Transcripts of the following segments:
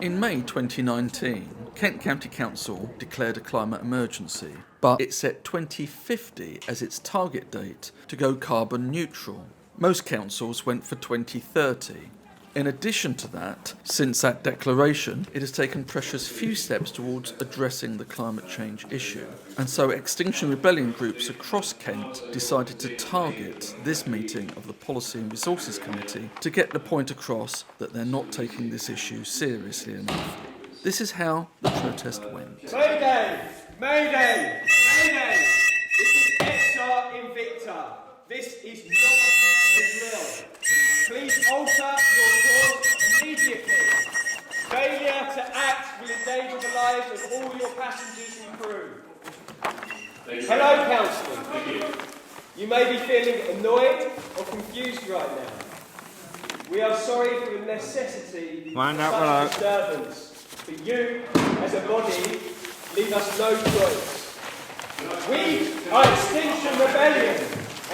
In May 2019, Kent County Council declared a climate emergency, but it set 2050 as its target date to go carbon neutral. Most councils went for 2030. In addition to that, since that declaration, it has taken precious few steps towards addressing the climate change issue. And so Extinction Rebellion groups across Kent decided to target this meeting of the Policy and Resources Committee to get the point across that they're not taking this issue seriously enough. This is how the protest went. Mayday! Mayday! Mayday! This is Exar Invicta. This is not a drill. Please alter your course immediately. Failure to act will endanger the lives of all your passengers and crew. Hello, Councillor. You may be feeling annoyed or confused right now. We are sorry for the necessity of such disturbance, but you, as a body, leave us no choice. We are Extinction Rebellion,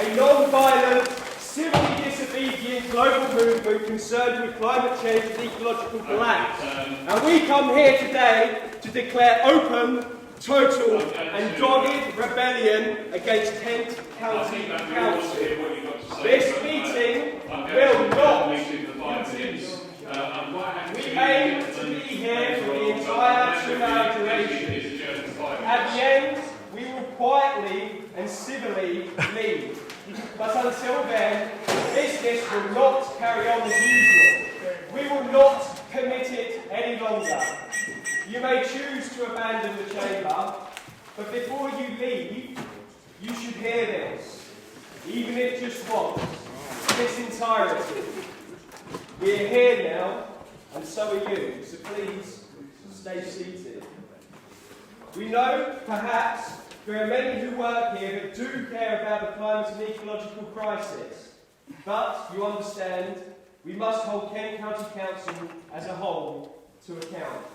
a non-violent, civilly disobedient global movement concerned with climate change and ecological collapse. And we come here today to declare open, total and dogged rebellion against Kent County Council. This meeting will not continue. We aim to be here for the entire 2-hour duration. At the end, we will quietly and civilly leave. But until then, business will not carry on as usual. We will not permit it any longer. You may choose to abandon the chamber, but before you leave, you should hear this, even if just once, this entirety. We are here now, and so are you, so please stay seated. We know, perhaps, there are many who work here that do care about the climate and ecological crisis. But, you understand, we must hold Kent County Council as a whole to account.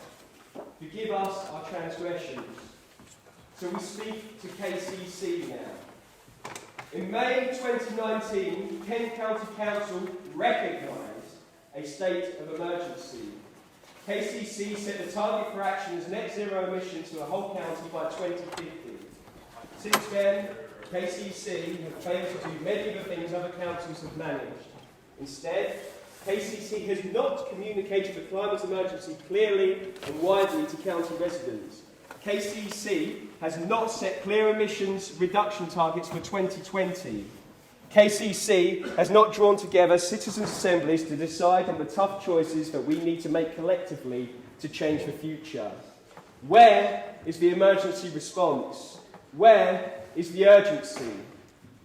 Forgive us our transgressions. So we speak to KCC now. In May 2019, Kent County Council recognised a state of emergency. KCC set the target for action as net zero emissions for the whole county by 2050. Since then, KCC have failed to do many of the things other councils have managed. Instead, KCC has not communicated the climate emergency clearly and widely to county residents. KCC has not set clear emissions reduction targets for 2020. KCC has not drawn together citizens' assemblies to decide on the tough choices that we need to make collectively to change the future. Where is the emergency response? Where is the urgency?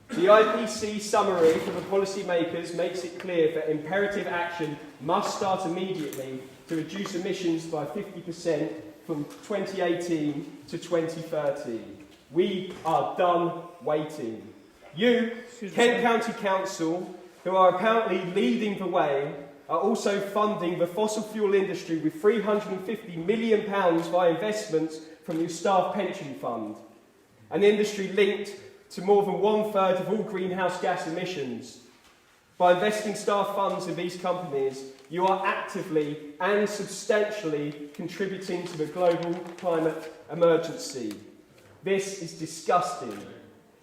The IPC summary for the policymakers makes it clear that imperative action must start immediately to reduce emissions by 50% from 2018 to 2030. We are done waiting. You, Kent County Council, who are apparently leading the way, are also funding the fossil fuel industry with £350 million via investments from your staff pension fund, an industry linked to more than 1/3 of all greenhouse gas emissions. By investing staff funds in these companies, you are actively and substantially contributing to the global climate emergency. This is disgusting.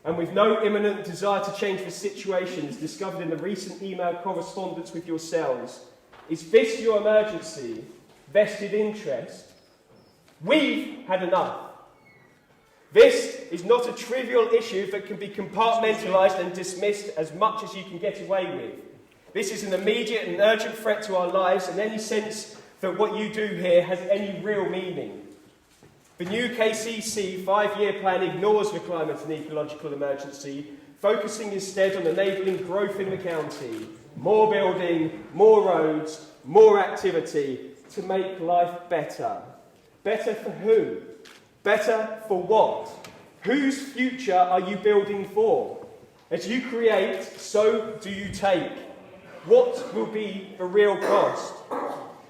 And with no imminent desire to change the situation as discovered in the recent email correspondence with yourselves, is this your emergency? Vested interest? We've had enough. This is not a trivial issue that can be compartmentalised and dismissed as much as you can get away with. This is an immediate and urgent threat to our lives, and any sense that what you do here has any real meaning. The new KCC 5-year plan ignores the climate and ecological emergency, focusing instead on enabling growth in the county. More building, more roads, more activity to make life better. Better for who? Better for what? Whose future are you building for? As you create, so do you take. What will be the real cost?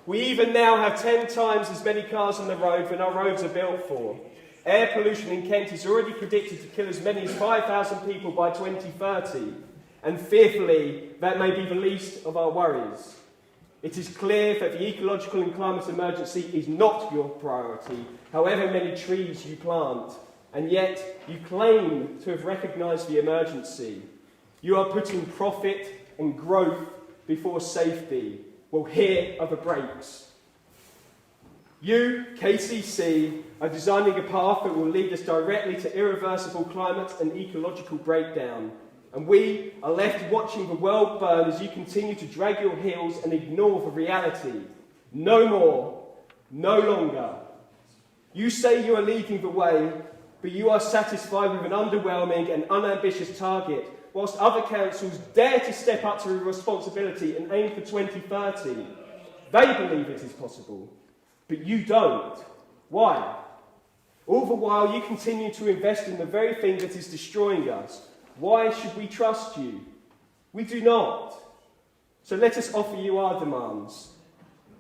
We even now have 10 times as many cars on the road than our roads are built for. Air pollution in Kent is already predicted to kill as many as 5,000 people by 2030, and fearfully, that may be the least of our worries. It is clear that the ecological and climate emergency is not your priority, however many trees you plant, and yet you claim to have recognised the emergency. You are putting profit and growth before safety. Well, here are the breaks. You, KCC, are designing a path that will lead us directly to irreversible climate and ecological breakdown. And we are left watching the world burn as you continue to drag your heels and ignore the reality. No more, no longer. You say you are leading the way, but you are satisfied with an underwhelming and unambitious target, whilst other councils dare to step up to responsibility and aim for 2030. They believe it is possible, but you don't. Why? All the while you continue to invest in the very thing that is destroying us. Why should we trust you? We do not. So let us offer you our demands.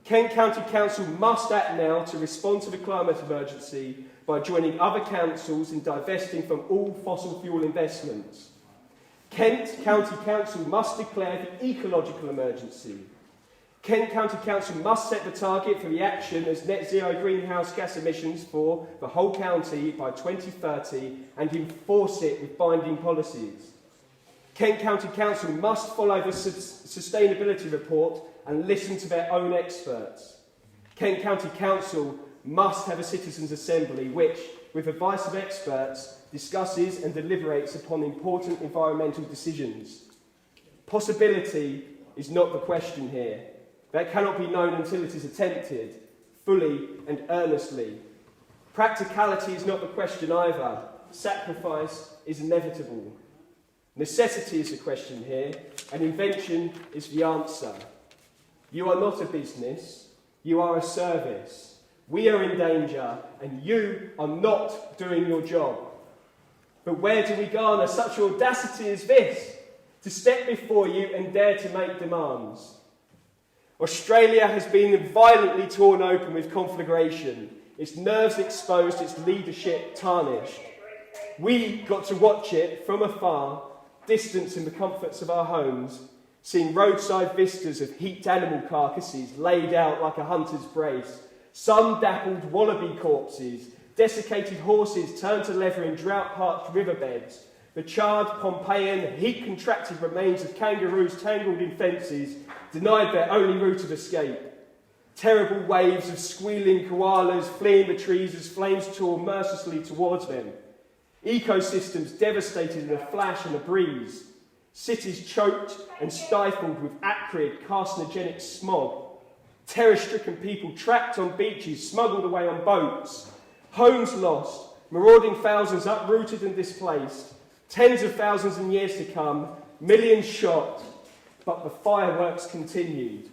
Kent County Council must act now to respond to the climate emergency by joining other councils in divesting from all fossil fuel investments. Kent County Council must declare the ecological emergency. Kent County Council must set the target for the action as net zero greenhouse gas emissions for the whole county by 2030 and enforce it with binding policies. Kent County Council must follow the sustainability report and listen to their own experts. Kent County Council must have a citizens' assembly which, with advice of experts, discusses and deliberates upon important environmental decisions. Possibility is not the question here. That cannot be known until it is attempted, fully and earnestly. Practicality is not the question either. Sacrifice is inevitable. Necessity is the question here, and invention is the answer. You are not a business, you are a service. We are in danger, and you are not doing your job. But where do we garner such audacity as this, to step before you and dare to make demands? Australia has been violently torn open with conflagration, its nerves exposed, its leadership tarnished. We got to watch it from afar, distanced in the comforts of our homes, seeing roadside vistas of heaped animal carcasses laid out like a hunter's brace, sun-dappled wallaby corpses, desiccated horses turned to leather in drought-parched riverbeds, the charred Pompeian, heat-contracted remains of kangaroos tangled in fences, denied their only route of escape. Terrible waves of squealing koalas fleeing the trees as flames tore mercilessly towards them. Ecosystems devastated in a flash and a breeze. Cities choked and stifled with acrid, carcinogenic smog. Terror-stricken people trapped on beaches, smuggled away on boats. Homes lost, marauding thousands uprooted and displaced. Tens of thousands in years to come, millions shot. But the fireworks continued.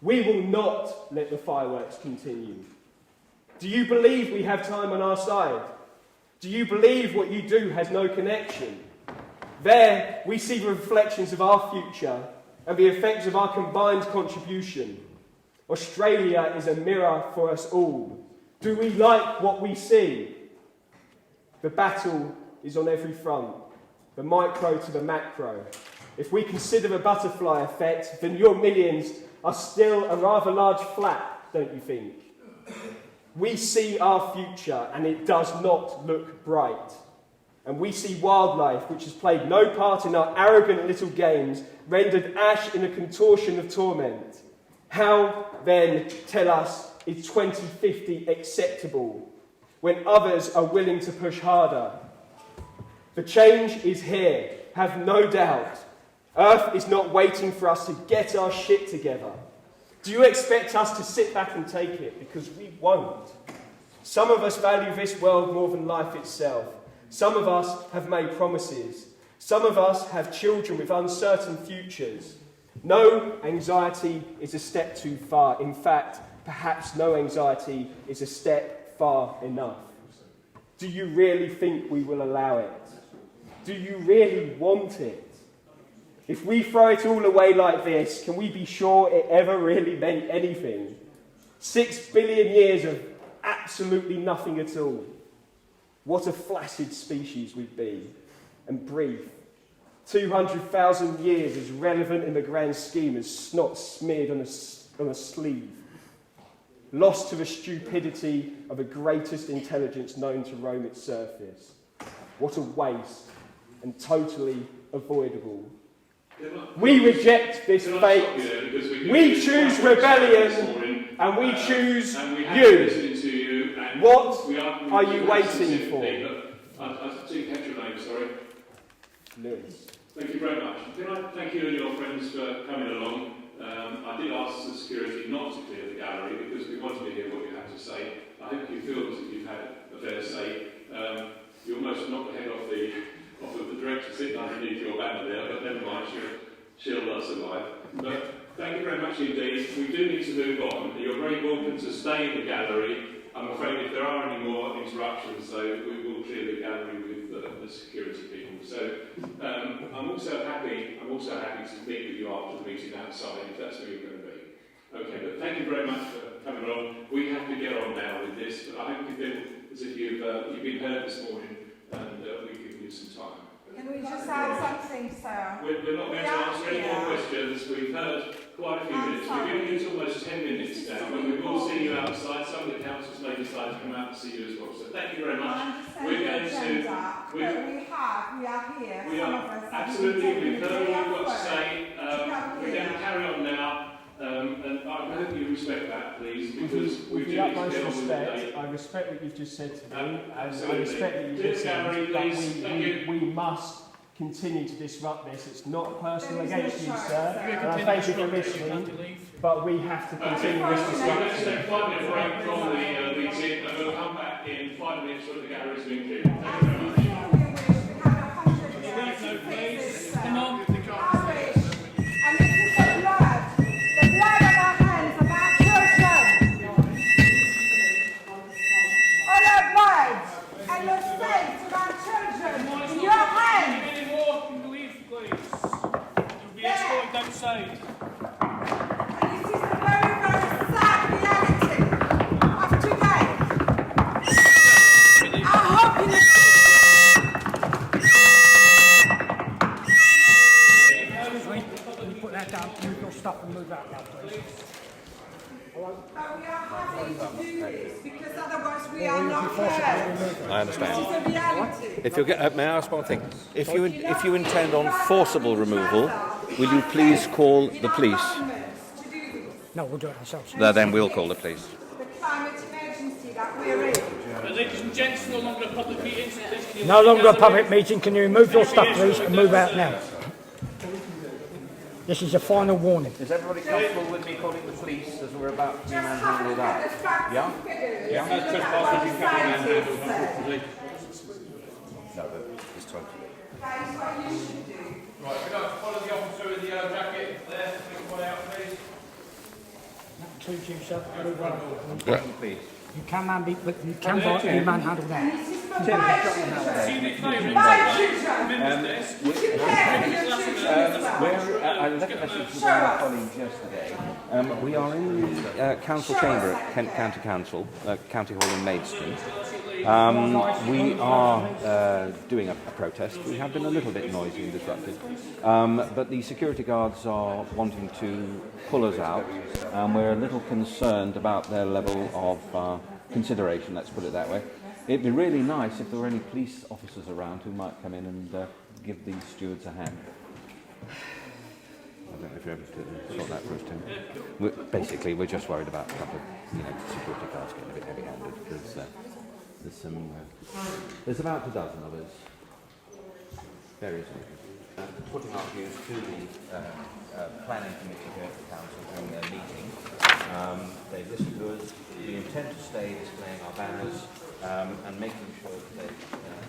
We will not let the fireworks continue. Do you believe we have time on our side? Do you believe what you do has no connection? There we see the reflections of our future and the effects of our combined contribution. Australia is a mirror for us all. Do we like what we see? The battle is on every front, the micro to the macro. If we consider the butterfly effect, then your millions are still a rather large flap, don't you think? We see our future, and it does not look bright. And we see wildlife, which has played no part in our arrogant little games, rendered ash in a contortion of torment. How, then, tell us, is 2050 acceptable, when others are willing to push harder? The change is here, have no doubt. Earth is not waiting for us to get our shit together. Do you expect us to sit back and take it? Because we won't. Some of us value this world more than life itself. Some of us have made promises. Some of us have children with uncertain futures. No anxiety is a step too far. In fact, perhaps no anxiety is a step far enough. Do you really think we will allow it? Do you really want it? If we throw it all away like this, can we be sure it ever really meant anything? 6 billion years of absolutely nothing at all. What a flaccid species we'd be. And brief. 200,000 years is relevant in the grand scheme as snot smeared on a sleeve. Lost to the stupidity of the greatest intelligence known to roam its surface. What a waste, and totally avoidable. We reject this fate. We choose rebellion, and we choose you. What are you waiting for? I didn't catch your name, sorry. Lewis. Thank you very much. Can I thank you and your friends for coming along? I did ask the security not to clear the gallery because we wanted to hear what you had to say. I hope you feel that you've had a fair say. You almost knocked the head off of the director sitting underneath your banner there, but never mind, she'll survive. But thank you very much indeed. We do need to move on. You're very welcome to stay in the gallery. I'm afraid if there are any more interruptions, so we will clear the gallery with the security people. So I'm also happy to meet with you after the meeting outside, if that's where you're going to be. Okay, but thank you very much for coming along. We have to get on now with this, but I hope you feel as if you've been heard this morning, and we've given you some time. Can we just add something, sir? We're not going to answer any more questions. We've heard quite a few minutes. We're giving you almost 10 minutes now, and we will see you outside. Some of the councillors may decide to come out and see you as well. So thank you very much. We're going to... We are here. We are, absolutely. We've heard what you've got to say. We're going to carry on now. And I hope you respect that, please, because we do need to get on with the day. I respect what you've just said to me, and I absolutely. respect that you've just said that we must continue to disrupt this. It's not personal against you, sir, and I thank you for listening, but we have to continue this We're going to disruption. take 5 minute break from the meeting, and we'll come back in 5 minutes when the gallery's been cleared. Thank you very much. Come on. And this is the blood on our hands of our children. All our blood and the fate of our children in your hands. Any more can you leave, please? You'll be escorted outside. And this is the very, very sad reality of today. I hope you Put that down, move your stuff and move out now, please. But we are having to do this because otherwise we are not heard. I understand. This is a reality. If you may I ask one thing? If you intend on forcible removal, will you please call the police? No, we'll do it ourselves. Then we'll call the police. The climate emergency that we're in. Ladies and gents, no longer a public meeting. No longer a public meeting. Can you remove your stuff, please, and move out now? This is a final warning. Is everybody comfortable with me calling the police as we're about to be manhandled out? Yeah? Yeah? No, it's totally. That is what you should do. Right, we're going to follow the officer with the yellow jacket there. Take one out, please. That includes you, sir. Move on. Please. You can be manhandled out. This is for my children. My children. You care for your children as well. I left a message with my colleagues yesterday. We are in the council chamber at Kent County Council, County Hall in Maidstone. We are doing a protest. We have been a little bit noisy and disruptive, but the security guards are wanting to pull us out, and we're a little concerned about their level of consideration, let's put it that way. It'd be really nice if there were any police officers around who might come in and give these stewards a hand. I don't know if you're able to sort that for us, Tim. Basically, we're just worried about a couple of security guards getting a bit heavy-handed because there's about a dozen of us, various reasons, putting our views to the planning committee here at the council during their meeting. They've listened to us. We intend to stay displaying our banners and making sure that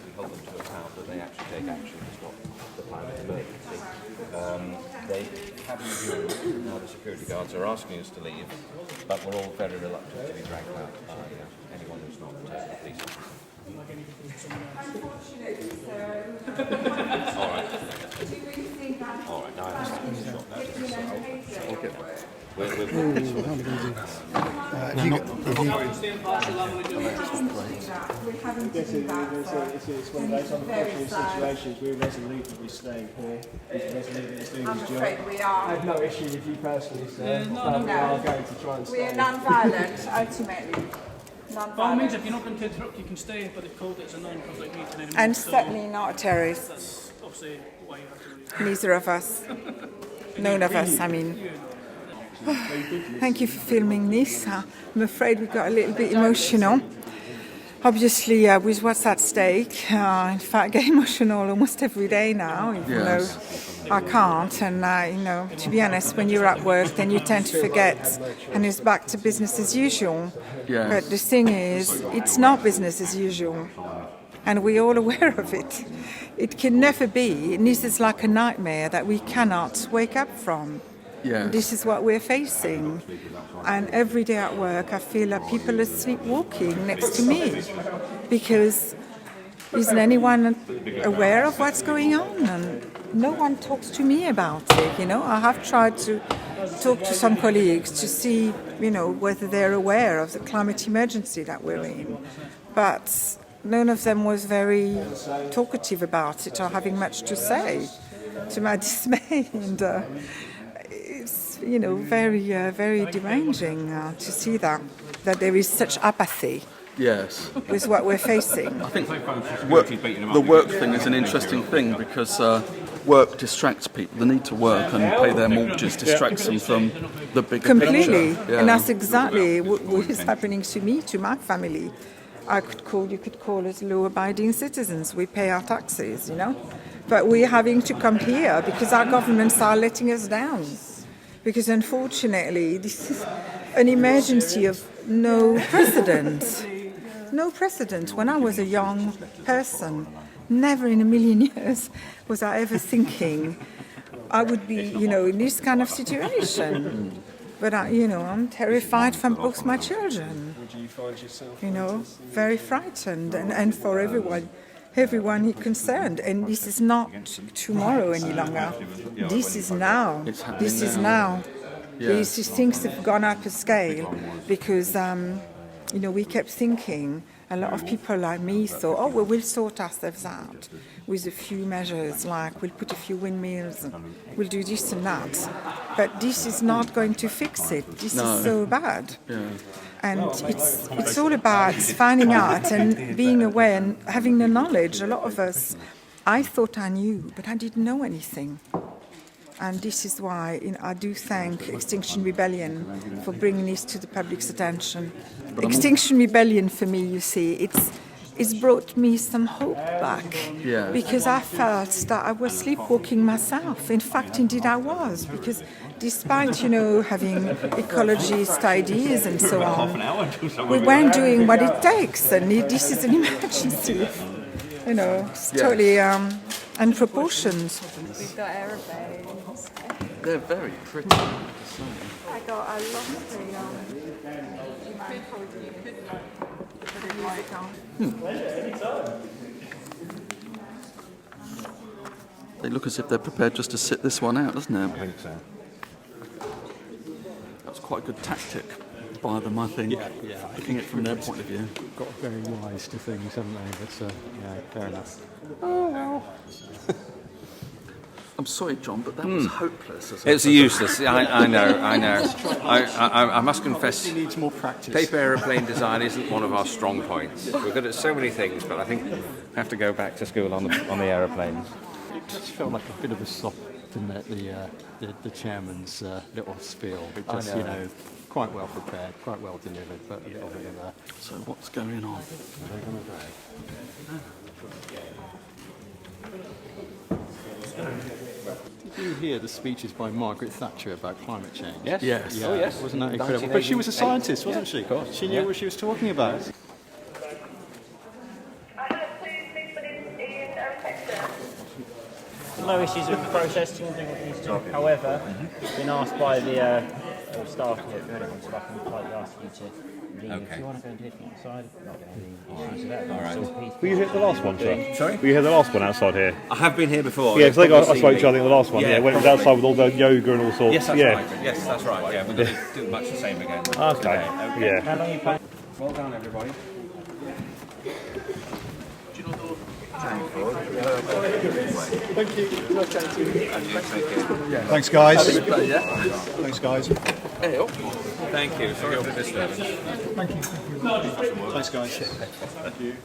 we hold them to account, that they actually take action to stop the climate emergency. They have reviewed now the security guards are asking us to leave, but we're all very reluctant to be dragged out by anyone who's not the police officer. Unfortunately, sir. All right. Do you think that All right, now I understand. it's We'll get work? we're Stay impartial, I'm going to do it. We're having to do that. It's one of those unfortunate situations. We're resolutely staying here. He's resolutely doing I'm his job. afraid we I are. have no issue with you personally, sir. No, but we no. are going to try and stay. We're non-violent, ultimately. By all means, Non-violent. if you're not going to interrupt, you can stay, but they've called it as a non-public meeting anymore. And so certainly not terrorists. that's obviously why you have to leave. Neither of us. None of us, I mean. Thank you for filming this. I'm afraid we got a little bit emotional. Obviously, with what's at stake, in fact, I get emotional almost every day now, even though I can't. And, to be honest, when you're at work, then you tend to forget, and it's back to business as usual. Yes. But the thing is, it's not business as usual, and we're all aware of it. It can never be, and this is like a nightmare that we cannot wake up from. Yes. This is what we're facing. And every day at work, I feel like people are sleepwalking next to me because isn't anyone aware of what's going on? And no one talks to me about it, I have tried to talk to some colleagues to see, whether they're aware of the climate emergency that we're in. But none of them was very talkative about it or having much to say, to my dismay. And it's, very deranging to see that there is such apathy Yes. with what we're facing. I think the work thing is an interesting thing because work distracts people. The need to work and pay their mortgages distracts them from the bigger Completely. picture. Yeah. And that's exactly what is happening to me, to my family. You could call us law-abiding citizens. We pay our taxes, But we're having to come here because our governments are letting us down. Because unfortunately, this is an emergency of no precedent. No precedent. When I was a young person, never in a million years was I ever thinking I would be, in this kind of situation. But, I'm terrified for both my children. Would you find yourself? Very frightened. And for everyone concerned. And this is not tomorrow any longer. This is now. It's happening This is now. Yeah. These things have gone up a scale because, we kept thinking, a lot of people like me thought, we'll sort ourselves out with a few measures, like we'll put a few windmills, and we'll do this and that. But this is not going to fix it. This is so bad. Yeah. And it's all about finding out and being aware and having the knowledge. A lot of us, I thought I knew, but I didn't know anything. And this is why I do thank Extinction Rebellion for bringing this to the public's attention. Extinction Rebellion, for me, you see, it's brought me some hope back. Yeah. Because I felt that I was sleepwalking myself. In fact, indeed I was, because despite, having ecologist ideas and so on, we weren't doing what it takes, and this is an emergency. It's totally unproportioned. We've got aeroplanes. They're very pretty. I love They look as if they're prepared just to sit this one out, doesn't it? I think so. That's quite a good tactic by them, I think. Yeah. Looking at it from their point of view. Got very wise to things, haven't they? But fair enough. Oh well. I'm sorry, John, but that was hopeless. It's useless. I know. I must confess, He needs more practice. paper aeroplane design isn't one of our strong points. We're good at so many things, but I think we have to go back to school on the aeroplanes. It just felt like a bit of a sop, didn't it? The chairman's little spiel. It just, quite well prepared, quite well delivered, but a little bit of a... So what's going on? Did you hear the speeches by Margaret Thatcher about climate change? Yes. Yes. Yeah, Oh, yes. Wasn't that incredible? But she was a scientist, wasn't she? Of course. She knew what she was talking about. No issues with the processing and doing what it needs to. However, been asked by the staff if anyone, so I can politely ask you to Okay. If you want to go and do anything outside, not going to any issues with that. All right. Were you here at the last one, sir? Sorry? Were you here the last one outside here? I have been here before. Yeah, because I You've spoke to you, I think, the last one. Yeah, when it was outside with all the yoga and all sorts. Yes, that's yeah. right. Yes, that's right. Yeah, we're going to do much the same again. Okay. Today. Yeah. How long are you playing? Well done, everybody. Thank you. Thanks, guys. Thanks, guys. Thank you. Sorry for the disturbance. Thank you. Thanks, guys. Thank you.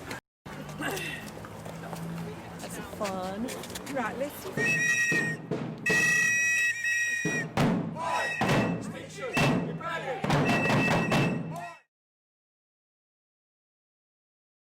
That's fun. Right, let's